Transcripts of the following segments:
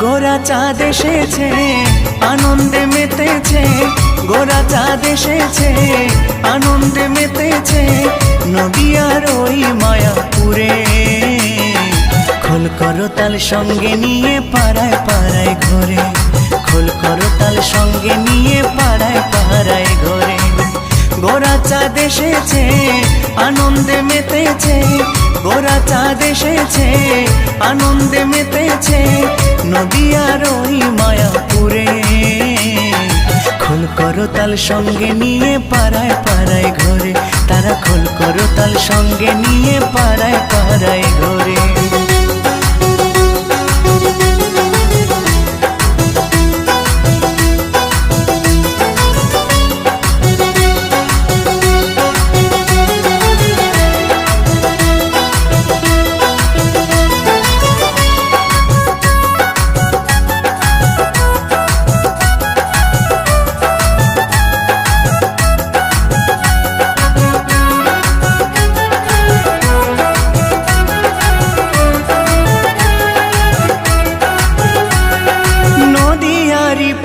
গোরা চাঁদ এসেছে আনন্দে মেতেছে, গোরা চাঁদ এসেছে আনন্দে মেতেছে নদিয়ার ওই মায়াপুরে। খোল করতাল সঙ্গে নিয়ে পাড়ায় পাড়ায় ঘোরে, খোল করতাল সঙ্গে নিয়ে পাড়ায় পাড়ায় ঘোরে। গোরা চাঁদ এসেছে আনন্দে মেতেছে, গোরা চাঁদ এসেছে আনন্দে মেতেছে নদিয়ার ওই মায়াপুরে। খোল করতাল সঙ্গে নিয়ে পাড়ায় পাড়ায় ঘোরে, তারা খোল করতাল সঙ্গে নিয়ে পাড়ায় পাড়ায় ঘোরে।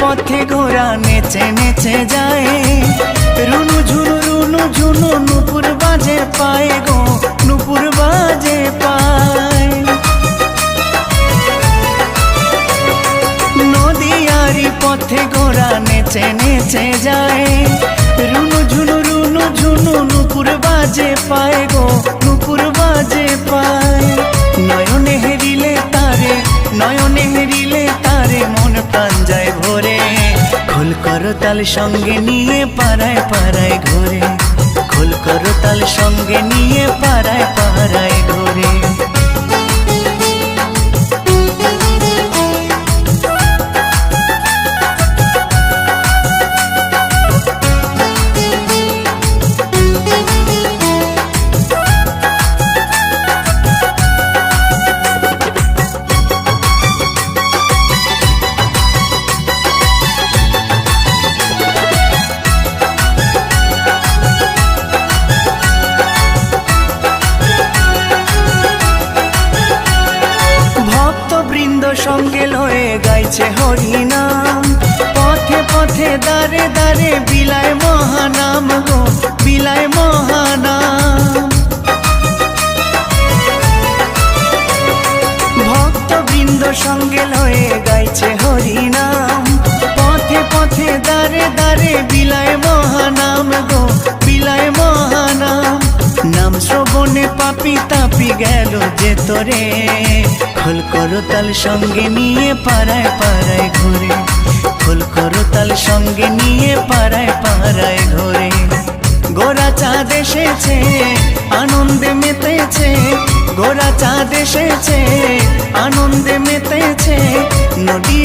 পথে ঘোড়া নেচে নেচে যায়, রুনু ঝুনু নুপুর বাজে পায় গো, নুপুর বাজে পায়। নদিয়ারি পথে ঘোড়া নেচে নেচে যায়, রুনু ঝুনু নুপুর বাজে পায় গো, নুপুর বাজে পায়। নয়নে হেরিলে তারে, নয়নে হেরিলে তারে মন প্রাণ যায় ভরে। খোল করতাল সঙ্গে নিয়ে পাড়ায় পাড়ায় ঘোরে, খোল করতাল সঙ্গে নিয়ে পাড়ায় পাড়ায় ঘোরে। সঙ্গে লয়ে গাইছে হরিনাম, পথে পথে দারে দারে বিলায় মহানাম গো, বিলায় মহানাম। ভক্তবৃন্দ সঙ্গে লয়ে গাইছে হরিনাম, পথে পথে দারে দারে বিলায় মহানাম গো, বিলায় মহানাম। নাম শ্রবণে পাপি তাপি গেল যে তোরে, খোল করতাল সঙ্গে নিয়ে পাড়ায় পাড়ায় ঘোরে, খোল করতাল সঙ্গে নিয়ে পাড়ায় পাড়ায় ঘোরে। গোরা চাঁদ এসেছে আনন্দে মেতেছে, গোরা চাঁদ এসেছে আনন্দে মেতেছে নদী